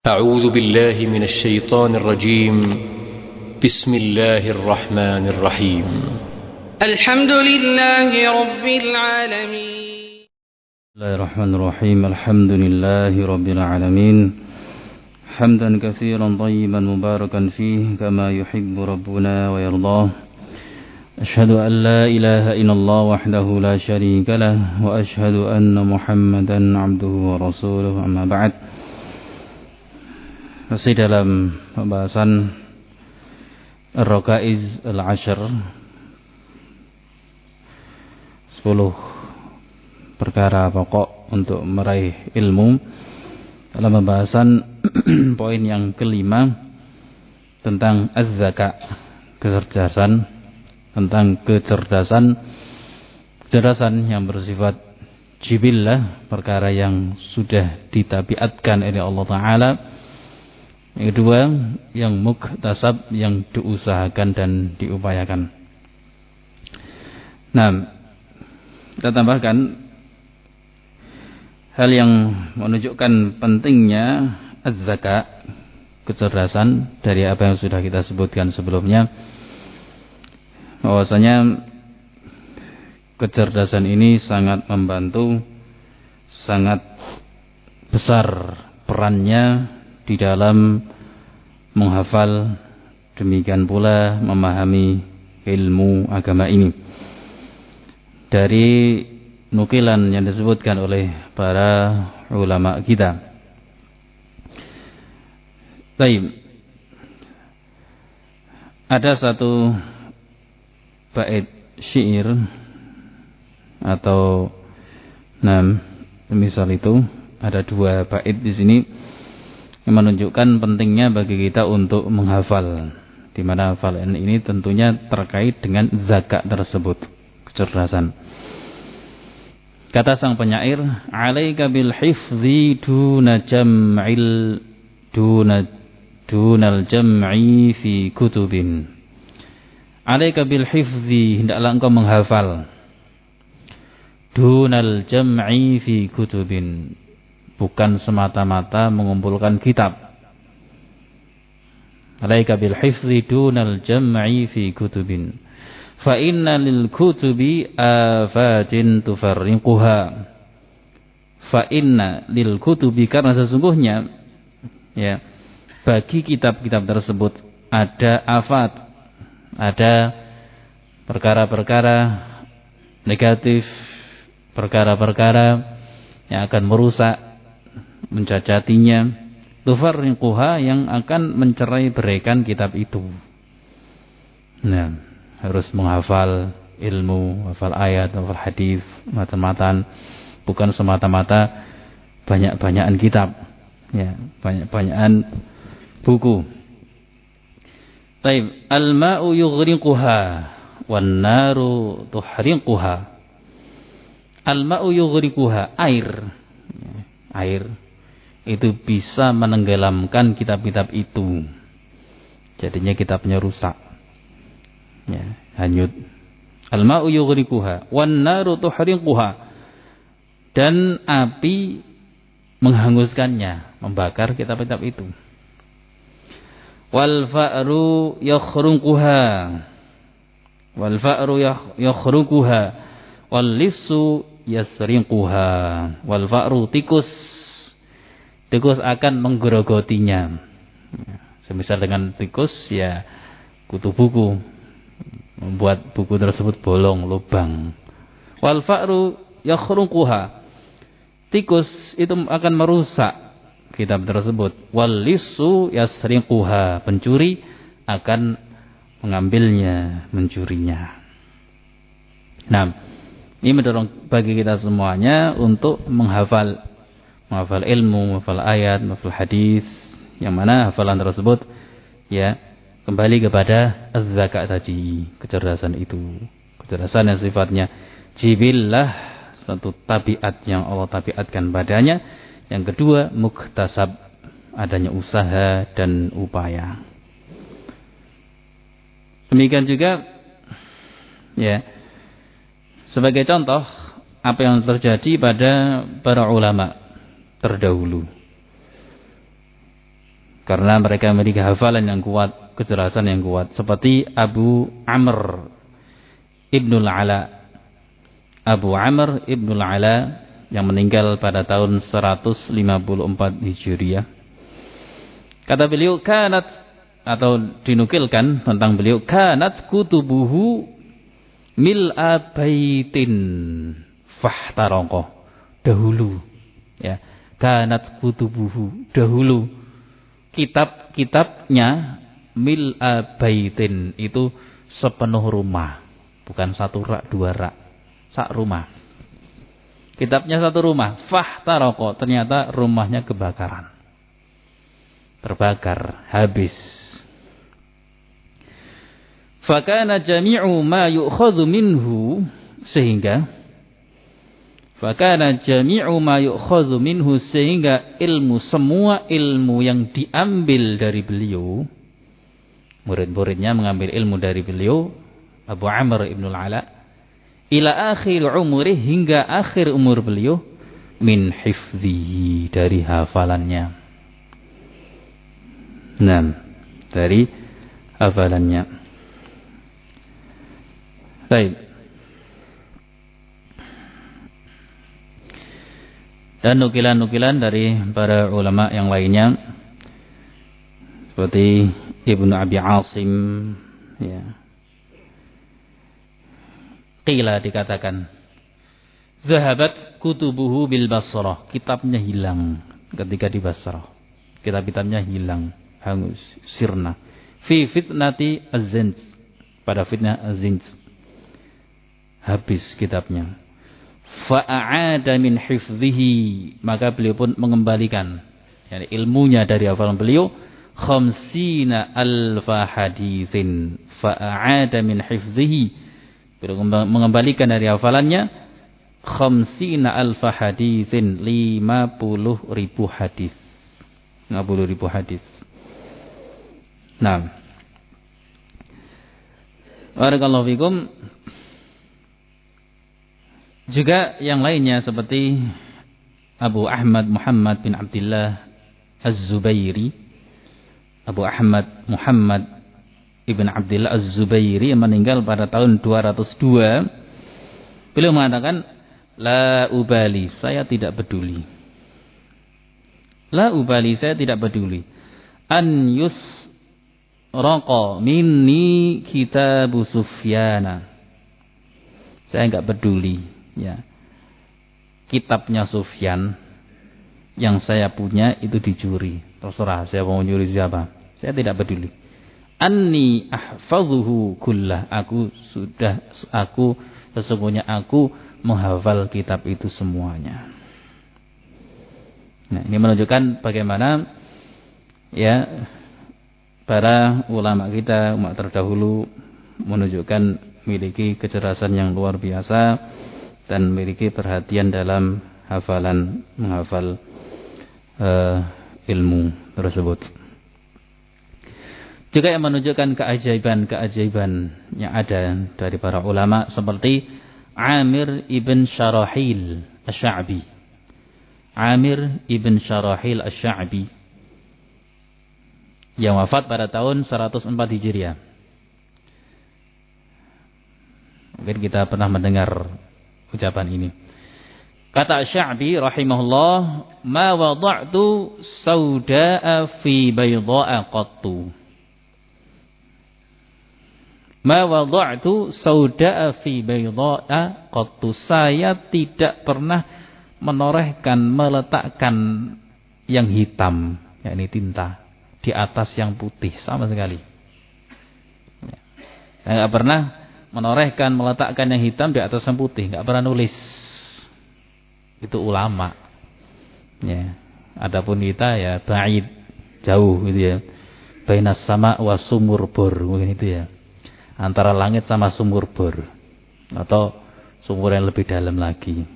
أعوذ بالله من الشيطان الرجيم. بسم الله الرحمن الرحيم. الحمد لله رب العالمين. بسم الله الرحمن الرحيم. الحمد لله رب العالمين، حمدا كثيرا طيبا مباركا فيه كما يحب ربنا ويرضاه. أشهد أن لا إله إلا الله وحده لا شريك له، وأشهد أن محمدا عبده ورسوله. أما بعد. Masih dalam pembahasan Ar-Rakaiz Al-Ashr, 10 perkara pokok untuk meraih ilmu. Dalam pembahasan poin yang kelima tentang az-zaka, kecerdasan, tentang kecerdasan yang bersifat jibillah, perkara yang sudah ditabiatkan oleh Allah Ta'ala. Yang kedua, yang muktasab, yang diusahakan dan diupayakan. Nah, kita tambahkan hal yang menunjukkan pentingnya az-zaka, kecerdasan, dari apa yang sudah kita sebutkan sebelumnya, bahwasanya kecerdasan ini sangat membantu, sangat besar perannya di dalam menghafal, demikian pula memahami ilmu agama ini. Dari nukilan yang disebutkan oleh para ulama kita. Baik. Ada satu bait syair atau misal itu ada 2 bait di sini yang menunjukkan pentingnya bagi kita untuk menghafal, di mana hafalan ini tentunya terkait dengan zakat tersebut, kecerdasan. Kata sang penyair, "Alaika bil hifzi dunal jam'i fi kutubin." Alaika bil hifzi, hendaklah engkau menghafal. Dunal jam'i fi kutubin, bukan semata-mata mengumpulkan kitab. Alaika bil hifzi dunal jam'i fi kutubin. Fa inna lil kutubi afatin tufarriquha. Fa inna lil kutubi, karena sesungguhnya ya, bagi kitab-kitab tersebut ada afat, ada perkara-perkara negatif, perkara-perkara yang akan merusak, mencacatinya, tufarriquha, yang akan mencerai-beraikan kitab itu. Nah, harus menghafal ilmu, hafal ayat, hafal hadis, matan-matan, bukan semata-mata banyak-banyakan kitab, ya, banyak-banyakan buku. Taib, al-ma'u yughriquha wan naru tuhriquha. Al-ma'u yughriquha, air itu bisa menenggelamkan kitab-kitab itu, jadinya kitabnya rusak, ya, hanyut. Al-ma'u yughriquha wan naru tuhriquha, dan api menghanguskannya, membakar kitab-kitab itu. Wal fa'ru yakhruquha, wal fa'ru yakhruquha wal lissu yasriquha. Wal fa'ru, tikus akan menggerogotinya. Semisal dengan tikus, ya, kutu buku, membuat buku tersebut bolong, lubang. Wal fa'ru yakhruquha, tikus itu akan merusak kitab tersebut. Wal lissu yasriquha, pencuri akan mengambilnya, mencurinya. Nah, ini mendorong bagi kita semuanya untuk menghafal ilmu, menghafal ayat, menghafal hadis, yang mana hafalan tersebut, ya, kembali kepada az-zakat tadi, kecerdasan itu, kecerdasan yang sifatnya jibillah, satu tabiat yang Allah tabiatkan padanya. Yang kedua, muktasab, adanya usaha dan upaya. Demikian juga, ya, sebagai contoh apa yang terjadi pada para ulama terdahulu. karena mereka memiliki hafalan yang kuat, kejelasan yang kuat, seperti Abu Amr Ibnul Ala. Abu Amr Ibnul Ala yang meninggal pada tahun 154 Hijriah. Kata beliau, kanat, atau dinukilkan tentang beliau, kanat kutubuhu mil'a baitin fahtaraqah. Dahulu, ya, kanat kutubuhu, dahulu kitab-kitabnya mil'a baitin, itu sepenuh rumah, bukan satu rak, dua rak, sak rumah. Kitabnya satu rumah, fahtaraqah, ternyata rumahnya kebakaran, terbakar, habis. Fakana jami'u ma yu'khadhu minhu, sehingga fakana jami'u ma yu'khadhu minhu, sehingga ilmu, semua ilmu yang diambil dari beliau, murid-muridnya mengambil ilmu dari beliau Abu Amr Ibnul Ala, ila akhir umurih, hingga akhir umur beliau, min hifdhihi, dari hafalannya. Nah, dari hafalannya. Baik. Dan nukilan-nukilan dari para ulama yang lainnya, seperti Ibnu Abi Asim, ya. Qila, dikatakan, zahabat kutubuhu bil Basrah, kitabnya hilang ketika di Basrah. Kitab-kitabnya hilang, hangus, sirna. Fi fitnati az-Zinj, pada fitnah az-Zinj, habis kitabnya. Fa'a'ada min hifdhihi, maka beliau pun mengembalikan, yani ilmunya dari hafalan beliau, 50 alfa hadithin. Fa'a'ada min hifdhihi, beliau mengembalikan dari hafalannya 50 alfa hadithin, 50.000 hadis. 50.000 hadis. Nah, barakallahu fikum. Juga yang lainnya seperti Abu Ahmad Muhammad bin Abdullah Az-Zubairi. Abu Ahmad Muhammad ibn Abdullah Az-Zubairi yang meninggal pada tahun 202. Beliau mengatakan, la ubali, saya tidak peduli. La ubali, saya tidak peduli. An yusraqa minni kitabu Sufyana. Saya enggak peduli, ya, kitabnya Sufyan yang saya punya itu dicuri. Terserah saya mau nyuri siapa, saya tidak peduli. Anni ahfadhuhu kullah, sesungguhnya aku menghafal kitab itu semuanya. Nah, ini menunjukkan bagaimana, ya, para ulama kita, umat terdahulu, menunjukkan memiliki kecerdasan yang luar biasa dan memiliki perhatian dalam hafalan, menghafal ilmu tersebut. Juga yang menunjukkan keajaiban-keajaiban yang ada dari para ulama, seperti Amir ibn Syarahil Asy-Sya'bi. Amir ibn Syarahil Asy-Sya'bi yang wafat pada tahun 104 Hijriah. Mungkin kita pernah mendengar ucapan ini. Kata Asy-Sya'bi rahimahullah, ma wada'tu sauda'a fi bayda'a qattu. Ma wada'tu sauda'a fi bayda'a qattu. Saya tidak pernah menorehkan, meletakkan yang hitam, yakni tinta, di atas yang putih sama sekali. Saya enggak pernah menorehkan, meletakkan yang hitam di atas yang putih, enggak pernah nulis. Itu ulama. Ya. Adapun kita ya ba'id, jauh gitu ya. Bainas sama wa sumur bor, mungkin itu ya. Antara langit sama sumur bor, atau sumur yang lebih dalam lagi.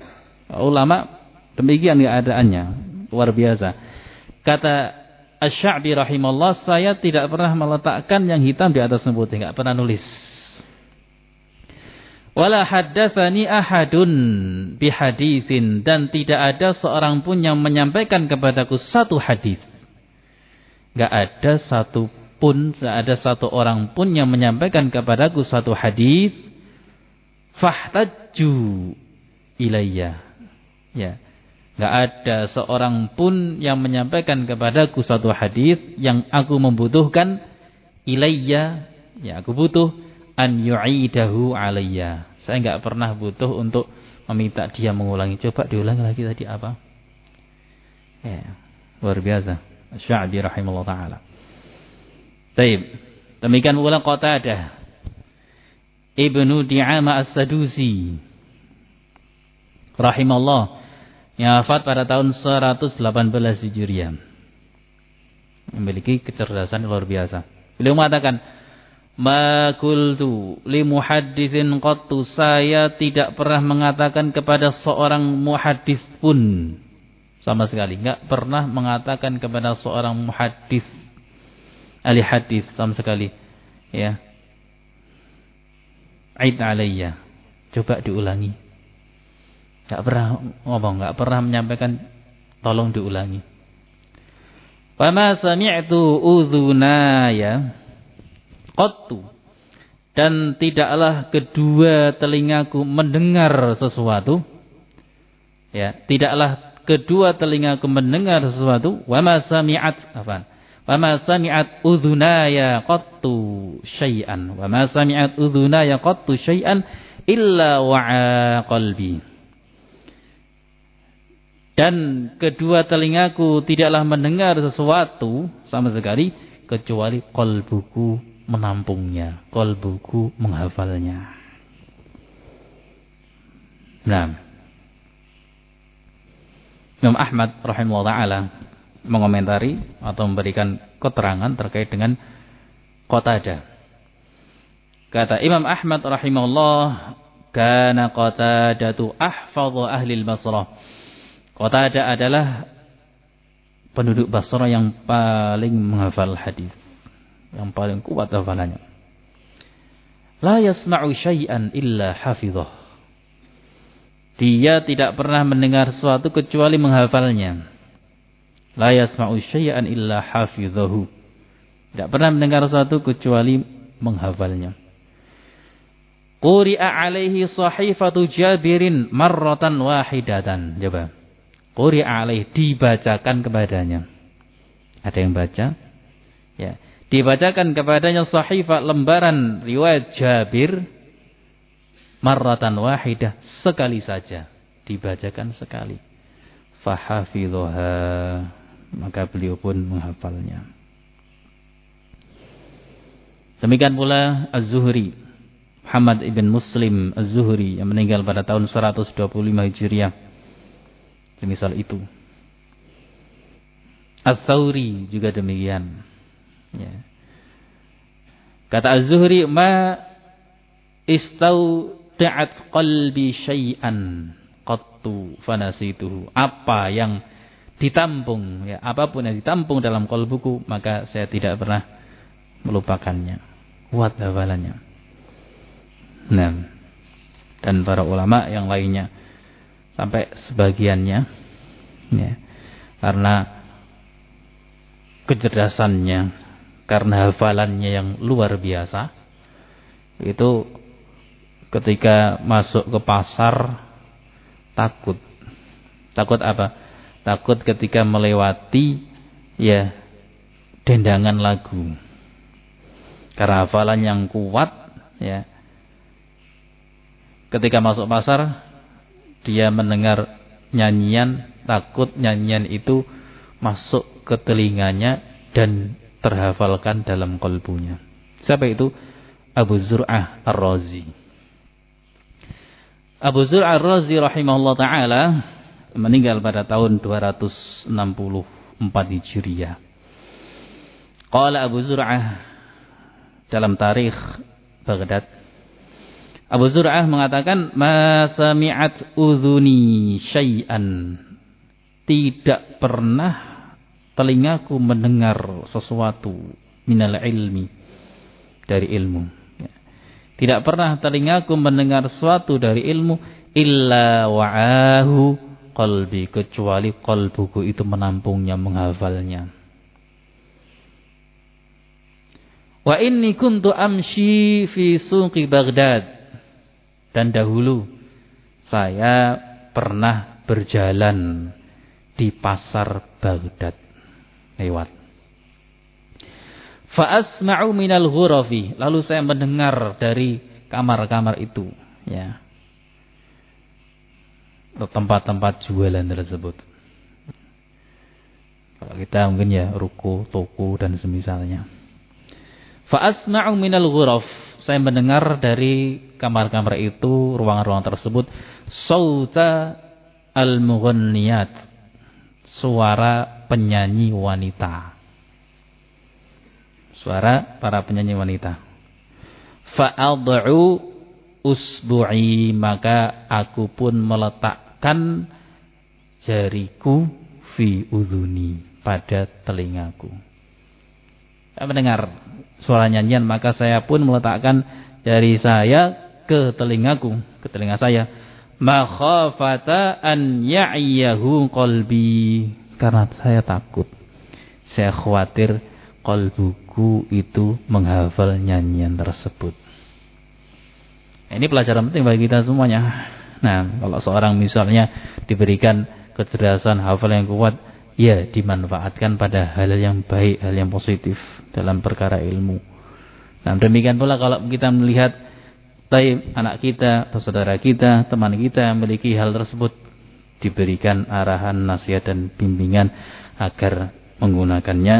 Ulama demikian keadaannya, luar biasa. Kata Asy-Sya'bi rahimahullah, saya tidak pernah meletakkan yang hitam di atas yang putih, enggak pernah nulis. Wala haddatsani ahadun bihaditsin, dan tidak ada seorang pun yang menyampaikan kepadaku satu hadis Enggak ada satu orang pun yang menyampaikan kepadaku satu hadis fahtajju ilayya. Ya. Enggak ada seorang pun yang menyampaikan kepadaku satu hadis yang aku membutuhkan ilayya, ya aku butuh an yu'idahu alayya. Saya enggak pernah butuh untuk meminta dia mengulangi. Coba diulangi lagi tadi apa? Ya, luar biasa. Asy-Sya'bi rahimahullah taala. Baik. Demikian pula Qatadah Ibnu Di'amah As-Sadusi rahimahullah yang wafat pada tahun 118 Hijriah. Memiliki kecerdasan luar biasa. Beliau mengatakan, "Ma qultu li muhadditsin qattu." Saya tidak pernah mengatakan kepada seorang muhaddits pun sama sekali, enggak pernah mengatakan kepada seorang muhaddits ahli hadis sama sekali, ya. Aid alayya. Coba diulangi. Enggak pernah ngomong, enggak pernah menyampaikan tolong diulangi. Wa ma sami'tu udhunaya qattu. Dan tidaklah kedua telingaku mendengar sesuatu. Ya, tidaklah kedua telingaku mendengar sesuatu. Wa ma sami'at Wa ma sami'at udhunaya qattu syai'an. Wa ma sami'at udhunaya qattu syai'an illa wa'a qalbi. Dan kedua telingaku tidaklah mendengar sesuatu sama sekali kecuali qalbuku menampungnya, qalbuku menghafalnya. Nah, Imam Ahmad rahimahullah ta'ala mengomentari atau memberikan keterangan terkait dengan Qatadah. Kata Imam Ahmad rahimahullah, kana Qatadatu ahfadhu ahli al-Basrah. Qatadah adalah penduduk Basrah yang paling menghafal hadis, yang paling kuat hafalannya. La yasma'u syai'an illa hafidhah. Dia tidak pernah mendengar sesuatu kecuali menghafalnya. La yasma'u syai'an illa hafidhahu. Tidak pernah mendengar sesuatu kecuali menghafalnya. Quri'a alaihi sahifatu Jabirin marratan wahidatan. Coba. Quri'a alaihi, dibacakan kepadanya. Ada yang baca? Ya. Dibacakan kepadanya sahifah lembaran riwayat Jabir marratan wahidah, sekali saja. Dibacakan sekali. Fahafidhaha, maka beliau pun menghafalnya. Demikian pula Az-Zuhri, Muhammad ibn Muslim Az-Zuhri yang meninggal pada tahun 125 Hijriah. Semisal itu. Ats-Tsauri juga demikian. Ya. Kata Az-Zuhri, ma istau'at qalbi syai'an qattu fanasituhu. Apa yang ditampung, ya, apapun yang ditampung dalam qalbuku, maka saya tidak pernah melupakannya. Kuat hafalannya. Nah, dan para ulama yang lainnya sampai sebagiannya, ya, karena kecerdasannya, karena hafalannya yang luar biasa, itu ketika masuk ke pasar takut apa? Takut ketika melewati, ya, dendangan lagu, karena hafalan yang kuat, ya. Ketika masuk pasar, dia mendengar nyanyian, takut nyanyian itu masuk ke telinganya dan terhafalkan dalam qalbunya. Siapa itu? Abu Zur'ah Ar-Razi. Abu Zur'ah Ar-Razi rahimahullah ta'ala meninggal pada tahun 264 Hijriah. Qala Abu Zur'ah dalam tarikh Baghdad, Abu Zur'ah mengatakan, ma sami'at udhuni syai'an. Tidak pernah telingaku mendengar sesuatu minal ilmi, dari ilmu. Tidak pernah telingaku mendengar sesuatu dari ilmu illa wa'ahu qalbi, kecuali qalbuku itu menampungnya, menghafalnya. Wa inni kuntu amshi fi suqi Baghdad. Dan dahulu saya pernah berjalan di pasar Baghdad. Lewat. Fa asma'u minal ghurafi. Lalu saya mendengar dari kamar-kamar itu, ya. Tempat-tempat jualan tersebut. Kalau kita mungkin ya ruko, toko dan semisalnya. Fa asma'u minal ghuraf. Saya mendengar dari kamar-kamar itu, ruangan-ruangan tersebut, sauta al-mughanniyat. Suara penyanyi wanita. Suara para penyanyi wanita. Fa ad'u usbu'i, maka aku pun meletakkan jariku fi udhuni, pada telingaku. Saya mendengar suara nyanyian, maka saya pun meletakkan jari saya ke telingaku, ke telinga saya. Makhafata an ya'yahu qalbi, karena saya takut, saya khawatir qalbuku itu menghafal nyanyian tersebut. Ini pelajaran penting bagi kita semuanya. Nah, kalau seorang misalnya diberikan kecerdasan hafal yang kuat, ya dimanfaatkan pada hal yang baik, hal yang positif dalam perkara ilmu. Nah, demikian pula kalau kita melihat anak kita atau saudara kita, teman kita memiliki hal tersebut, diberikan arahan, nasihat dan bimbingan agar menggunakannya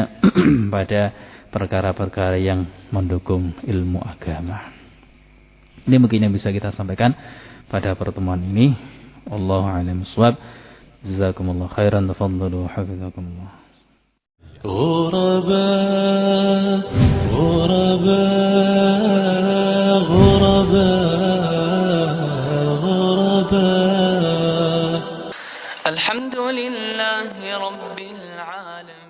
pada perkara-perkara yang mendukung ilmu agama. Ini mungkin yang bisa kita sampaikan pada pertemuan ini. Wallahu a'lam bishawab. Jazakumullah khairan, tafaddalu hafizakumullah. غرباء غرباء غرباء غرباء الحمد لله رب العالمين.